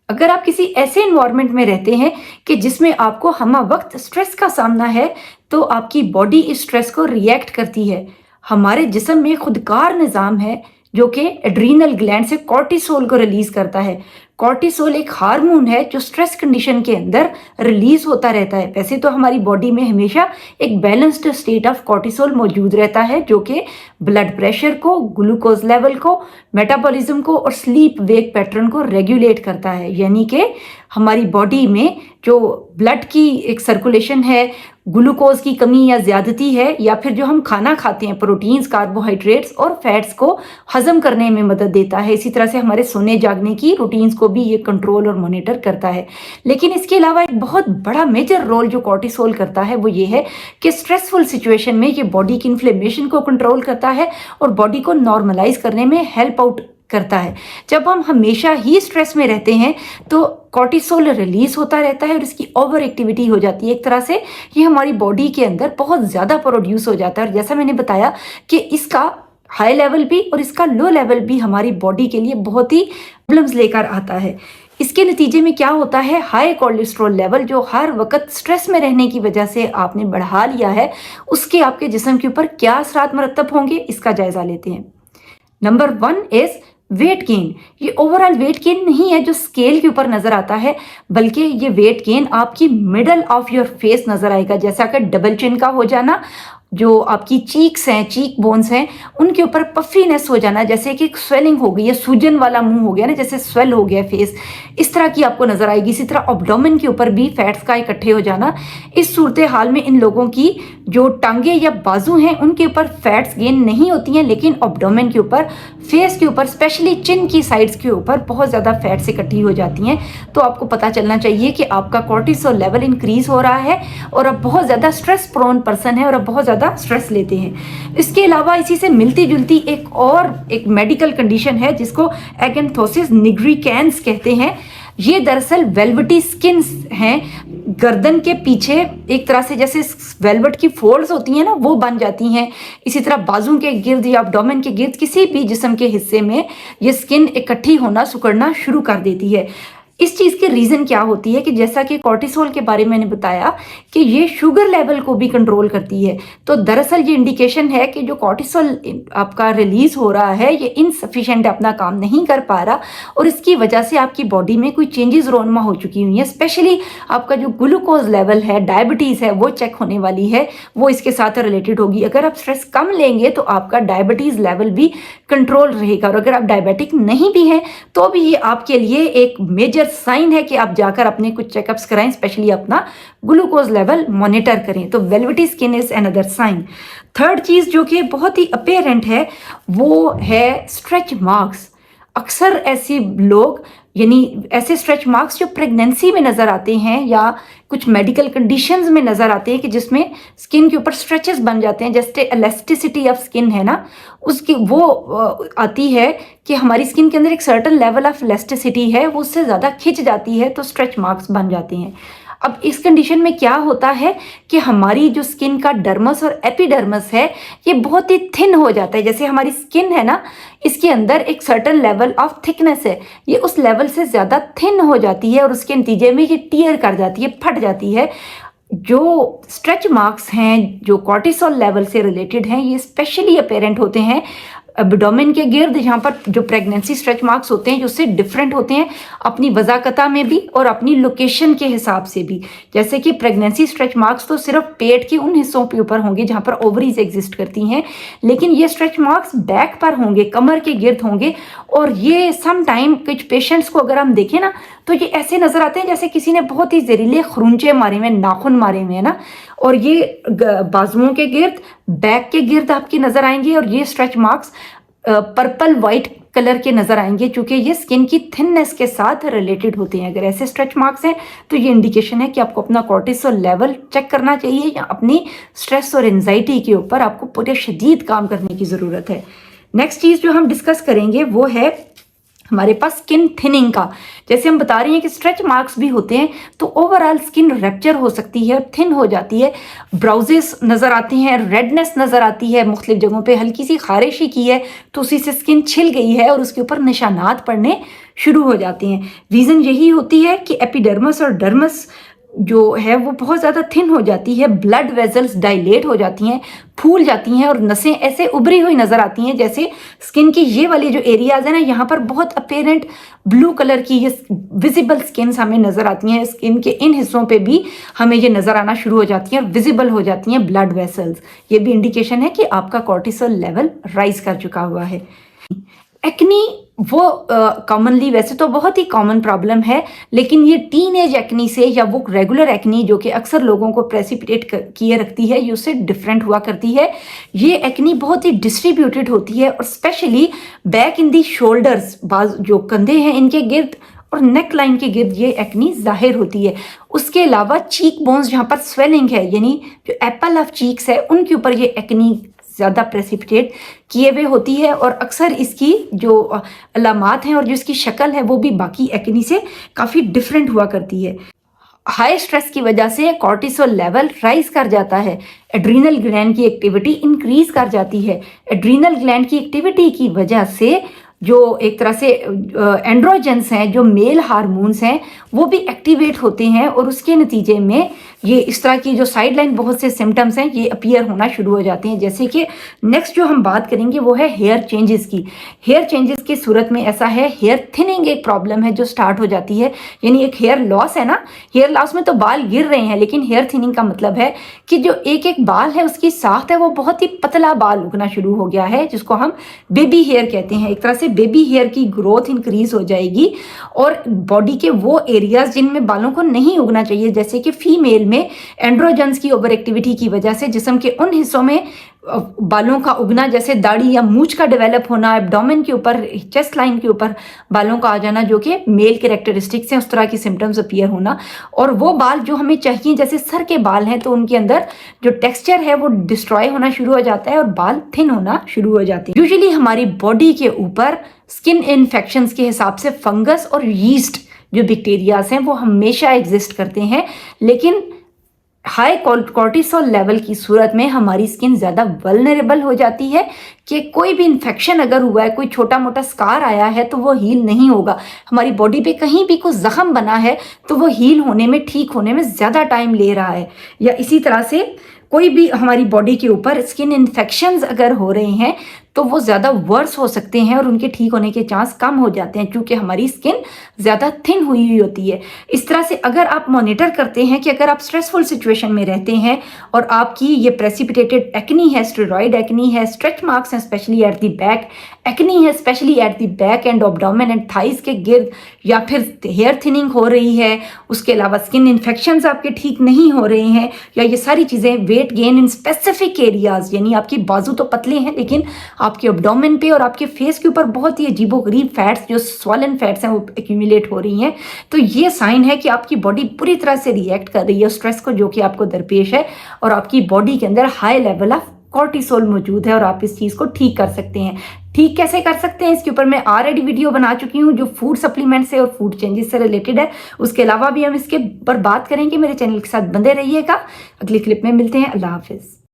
अगर आप किसी ऐसे एनवायरनमेंट में रहते हैं कि जिसमें आपको हमा वक्त स्ट्रेस का सामना है, तो आपकी बॉडी इस स्ट्रेस को रिएक्ट करती है। हमारे जिस्म में खुदकार निज़ाम है जो कि एड्रीनल ग्लैंड से कॉर्टिसोल को रिलीज करता है। कॉर्टिसोल एक हार्मोन है जो स्ट्रेस कंडीशन के अंदर रिलीज होता रहता है। वैसे तो हमारी बॉडी में हमेशा एक बैलेंस्ड स्टेट ऑफ कॉर्टिसोल मौजूद रहता है जो कि ब्लड प्रेशर को, ग्लूकोज लेवल को, मेटाबॉलिज्म को और स्लीप वेक पैटर्न को रेगुलेट करता है। यानी कि हमारी बॉडी में जो ब्लड की एक सर्कुलेशन है, ग्लूकोज की कमी या ज्यादती है, या फिर जो हम खाना खाते हैं प्रोटीन्स, कार्बोहाइड्रेट्स और फैट्स को हजम करने में मदद देता है। इसी तरह से हमारे सोने जागने की रूटीन्स को भी ये कंट्रोल और मॉनिटर करता है। लेकिन इसके अलावा एक बहुत बड़ा मेजर रोल जो कॉर्टिसोल करता है वो ये है कि स्ट्रेसफुल सिचुएशन में ये बॉडी की इन्फ्लेमेशन को कंट्रोल करता है और बॉडी को नॉर्मलाइज करने में हेल्प आउट करता है। जब हम हमेशा ही स्ट्रेस में रहते हैं तो कॉर्टिसोल रिलीज होता रहता है और इसकी ओवर एक्टिविटी हो जाती है। एक तरह से ये हमारी बॉडी के अंदर बहुत ज़्यादा प्रोड्यूस हो जाता है और जैसा मैंने बताया कि इसका हाई लेवल भी और इसका लो लेवल भी हमारी बॉडी के लिए बहुत ही प्रॉब्लम्स लेकर आता है। इसके नतीजे में क्या होता है, हाई कोलेस्ट्रॉल लेवल जो हर वक्त स्ट्रेस में रहने की वजह से आपने बढ़ा लिया है, उसके आपके जिस्म के ऊपर क्या असरात मरतब होंगे, इसका जायजा लेते हैं। Number 1 is weight gain. ये ओवरऑल वेट गेन नहीं है जो स्केल के ऊपर नजर आता है, बल्कि ये वेट गेन आपकी मिडल ऑफ योर फेस नजर आएगा। जैसा कि डबल चिन का हो जाना, जो आपकी चीक्स हैं, चीक बोन्स हैं, उनके ऊपर पफीनेस हो जाना, जैसे कि स्वेलिंग हो गई है, सूजन वाला मुंह हो गया ना, जैसे स्वेल हो गया फेस, इस तरह की आपको नजर आएगी। इसी तरह एब्डोमेन के ऊपर भी फैट्स का इकट्ठे हो जाना। इस सूरत हाल में इन लोगों की जो टांगे या बाजू हैं उनके ऊपर फैट्स गेन नहीं होती हैं, लेकिन एब्डोमेन के ऊपर, फेस के ऊपर, स्पेशली चिन की साइड्स के ऊपर बहुत ज़्यादा फैट्स इकट्ठी हो जाती हैं। तो आपको पता चलना चाहिए कि आपका कॉर्टिसोल लेवल इंक्रीज हो रहा है और आप बहुत ज़्यादा स्ट्रेस प्रोन पर्सन है और आप बहुत ज़्यादा स्ट्रेस लेते हैं। इसके अलावा इसी से मिलती जुलती एक मेडिकल कंडीशन है जिसको एगैंथोसिस निग्रिकेंस कहते हैं। ये दरअसल वेलवेटी स्किन हैं, गर्दन के पीछे एक तरह से जैसे वेलवेट की फोल्ड्स होती हैं ना, वो बन जाती हैं। इसी तरह बाजू के गिर्द या एब्डोमेन के गिर्द किसी भी जिस्म के हिस्से में ये स्किन इकट्ठी होना, सिकुड़ना शुरू कर देती है। इस चीज़ की रीज़न क्या होती है कि जैसा कि कॉर्टिसोल के बारे में मैंने बताया कि ये शुगर लेवल को भी कंट्रोल करती है। तो दरअसल ये इंडिकेशन है कि जो कॉर्टिसोल आपका रिलीज हो रहा है ये इनसफिशिएंट अपना काम नहीं कर पा रहा और इसकी वजह से आपकी बॉडी में कोई चेंजेस रोनमा हो चुकी हुई हैं। स्पेशली आपका जो ग्लूकोज लेवल है, डायबिटीज़ है, वो चेक होने वाली है, वो इसके साथ रिलेटेड होगी। अगर आप स्ट्रेस कम लेंगे तो आपका डायबिटीज़ लेवल भी कंट्रोल रहेगा और अगर आप डायबिटिक नहीं भी हैं तो भी ये आपके लिए एक मेजर साइन है कि आप जाकर अपने कुछ चेकअप्स कराएं, स्पेशली अपना ग्लूकोज लेवल मॉनिटर करें। तो velvety skin is another sign. Third चीज जो कि बहुत ही अपेरेंट है वो है स्ट्रेच मार्क्स। अक्सर ऐसे लोग, यानी ऐसे स्ट्रेच मार्क्स जो प्रेगनेंसी में नज़र आते हैं या कुछ मेडिकल कंडीशंस में नज़र आते हैं कि जिसमें स्किन के ऊपर स्ट्रेचेस बन जाते हैं, जैसे इलास्टिसिटी ऑफ स्किन है ना, उसकी वो आती है कि हमारी स्किन के अंदर एक सर्टेन लेवल ऑफ इलास्टिसिटी है, वो उससे ज़्यादा खिंच जाती है तो स्ट्रेच मार्क्स बन जाते हैं। अब इस कंडीशन में क्या होता है कि हमारी जो स्किन का डर्मस और एपिडर्मस है ये बहुत ही थिन हो जाता है। जैसे हमारी स्किन है ना, इसके अंदर एक सर्टेन लेवल ऑफ थिकनेस है, ये उस लेवल से ज़्यादा थिन हो जाती है और उसके नतीजे में ये टीयर कर जाती है, फट जाती है। जो स्ट्रेच मार्क्स हैं जो कॉर्टिसोल लेवल से रिलेटेड हैं ये स्पेशली अपेरेंट होते हैं एब्डोमेन के गिर्द, यहाँ पर जो प्रेगनेंसी स्ट्रेच मार्क्स होते हैं जो उससे डिफरेंट होते हैं अपनी वज़ाकता में भी और अपनी लोकेशन के हिसाब से भी। जैसे कि प्रेगनेंसी स्ट्रेच मार्क्स तो सिर्फ पेट के उन हिस्सों के ऊपर होंगे जहाँ पर ओवरीज एग्जिस्ट करती हैं, लेकिन ये स्ट्रेच मार्क्स बैक पर होंगे, कमर के गिर्द होंगे और ये सम टाइम कुछ पेशेंट्स को अगर हम देखें ना तो ये ऐसे नज़र आते हैं जैसे किसी ने बहुत ही जहरीले खरूंचे मारे हुए, नाखून मारे हुए हैं ना, और ये बाजुओं के गिर्द, बैक के गिर्द आपकी नज़र आएंगे और ये stretch marks purple white colour के नज़र आएंगे क्योंकि ये स्किन की थिननेस के साथ रिलेटेड होते हैं। अगर ऐसे स्ट्रेच मार्क्स हैं तो ये इंडिकेशन है कि आपको अपना कॉर्टिसोल लेवल चेक करना चाहिए या अपनी स्ट्रेस और एंजाइटी के ऊपर आपको पूरे शदीद काम करने की ज़रूरत है। नेक्स्ट चीज़ जो हम डिस्कस करेंगे वो है हमारे पास स्किन थिनिंग का। जैसे हम बता रहे हैं कि स्ट्रेच मार्क्स भी होते हैं तो ओवरऑल स्किन रैप्चर हो सकती है और थिन हो जाती है, ब्राउजेस नज़र आते हैं, रेडनेस नज़र आती है, मुख्तलिफ जगहों पे हल्की सी खारिश ही की है तो उसी से स्किन छिल गई है और उसके ऊपर निशानात पड़ने शुरू हो जाते हैं। रीज़न यही होती है कि एपिडर्मस और डर्मस जो है वो बहुत ज़्यादा थिन हो जाती है, ब्लड वेजल्स डायलेट हो जाती हैं, फूल जाती हैं और नसें ऐसे उभरी हुई नज़र आती हैं, जैसे स्किन की ये वाली जो एरियाज़ है ना, यहाँ पर बहुत अपेरेंट ब्लू कलर की ये विजिबल स्किन्स हमें नज़र आती हैं। स्किन के इन हिस्सों पे भी हमें ये नज़र आना शुरू हो जाती हैं और विजिबल हो जाती हैं ब्लड वेसल्स। ये भी इंडिकेशन है कि आपका कॉर्टिसोल लेवल राइज कर चुका हुआ है। एक्नी वो कॉमनली वैसे तो बहुत ही कॉमन प्रॉब्लम है, लेकिन ये टीन एज एक्नी से या वो रेगुलर एक्नी जो कि अक्सर लोगों को प्रेसिपिटेट किए रखती है, ये उससे डिफरेंट हुआ करती है। ये एक्नी बहुत ही डिस्ट्रीब्यूटेड होती है और specially back in the shoulders, जो कंधे हैं इनके गिर्द और नेक लाइन के गिर्द ये एक्नी जाहिर होती है। उसके अलावा चीक बोन्स जहाँ पर स्वेलिंग है, यानी जो एप्पल ऑफ चीक्स है, उनके ऊपर ये एक्नी ज़्यादा प्रेसिपिटेट किए हुए होती है और अक्सर इसकी जो अलामात हैं और जो इसकी शक्ल है वो भी बाकी एक्नी से काफ़ी डिफरेंट हुआ करती है। हाई स्ट्रेस की वजह से कॉर्टिसोल लेवल राइज कर जाता है, एड्रीनल ग्लैंड की एक्टिविटी इंक्रीज कर जाती है। एड्रीनल ग्लैंड की एक्टिविटी की वजह से जो एक तरह से एंड्रोजेंस हैं, जो मेल हार्मोन्स हैं, वो भी एक्टिवेट होते हैं और उसके नतीजे में ये इस तरह की जो साइड लाइन बहुत से सिम्टम्स हैं ये अपीयर होना शुरू हो जाते हैं। जैसे कि नेक्स्ट जो हम बात करेंगे वो है हेयर चेंजेस की। हेयर चेंजेस की सूरत में ऐसा है, हेयर थिनिंग एक प्रॉब्लम है जो स्टार्ट हो जाती है, यानी एक हेयर लॉस है ना। हेयर लॉस में तो बाल गिर रहे हैं, लेकिन हेयर थिनिंग का मतलब है कि जो एक एक बाल है उसकी साख्त है वो बहुत ही पतला बाल उगना शुरू हो गया है, जिसको हम बेबी हेयर कहते हैं। एक तरह से बेबी हेयर की ग्रोथ इंक्रीज हो जाएगी और बॉडी के वो एरियाज जिनमें बालों को नहीं उगना चाहिए, जैसे कि फीमेल में एंड्रोजेंस की ओवर एक्टिविटी की वजह से जिस्म के उन हिस्सों में बालों का उगना, जैसे दाढ़ी या मूंछ का डेवलप होना, एब्डोमेन के ऊपर, चेस्ट लाइन के ऊपर बालों का आ जाना, जो कि मेल कैरेक्टरिस्टिक्स हैं, उस तरह की सिम्टम्स अपीयर होना। और वो बाल जो हमें चाहिए, जैसे सर के बाल हैं, तो उनके अंदर जो टेक्सचर है वो डिस्ट्रॉय होना शुरू हो जाता है और बाल थिन होना शुरू हो जाते हैं। यूजुअली हमारी बॉडी के ऊपर स्किन इन्फेक्शंस के हिसाब से फंगस और यीस्ट जो बैक्टीरियाज हैं वो हमेशा एग्जिस्ट करते हैं, लेकिन हाई कॉर्टिसोल लेवल की सूरत में हमारी स्किन ज़्यादा वल्नरेबल हो जाती है कि कोई भी इन्फेक्शन अगर हुआ है, कोई छोटा मोटा स्कार आया है तो वो हील नहीं होगा। हमारी बॉडी पे कहीं भी कोई ज़ख्म बना है तो वो हील होने में, ठीक होने में ज़्यादा टाइम ले रहा है। या इसी तरह से कोई भी हमारी बॉडी के ऊपर स्किन इन्फेक्शंस अगर हो रहे हैं तो वो ज़्यादा वर्स हो सकते हैं और उनके ठीक होने के चांस कम हो जाते हैं, क्योंकि हमारी स्किन ज़्यादा थिन हुई होती है। इस तरह से अगर आप मॉनिटर करते हैं कि अगर आप स्ट्रेसफुल सिचुएशन में रहते हैं और आपकी ये प्रेसिपिटेटेड एक्नी है, स्टेरॉइड एक्नी है, स्ट्रेच मार्क्स हैं specially at the back, acne है specially at the back and abdomen and thighs के गिर्द, या फिर हेयर थिनिंग हो रही है, उसके अलावा स्किन इन्फेक्शंस आपके ठीक नहीं हो रहे हैं, या ये सारी चीज़ें, weight gain in specific areas, यानी आपकी बाजू तो पतले हैं लेकिन आपके एब्डोमेन पे और आपके फेस के ऊपर बहुत ही अजीबोगरीब फैट्स, जो स्वॉलन फैट्स हैं, वो एक्यूमुलेट हो रही हैं, तो ये साइन है कि आपकी बॉडी पूरी तरह से रिएक्ट कर रही है स्ट्रेस को जो कि आपको दरपेश है और आपकी बॉडी के अंदर हाई लेवल ऑफ कॉर्टिसोल मौजूद है और आप इस चीज़ को ठीक कर सकते हैं। ठीक कैसे कर सकते हैं, इसके ऊपर मैं ऑलरेडी वीडियो बना चुकी हूँ जो फूड सप्लीमेंट से और फूड चेंजेस से रिलेटेड है। उसके अलावा भी हम इसके पर बात करेंगे। मेरे चैनल के साथ बंधे रहिएगा। अगली क्लिप में मिलते हैं। अल्लाह हाफिज़।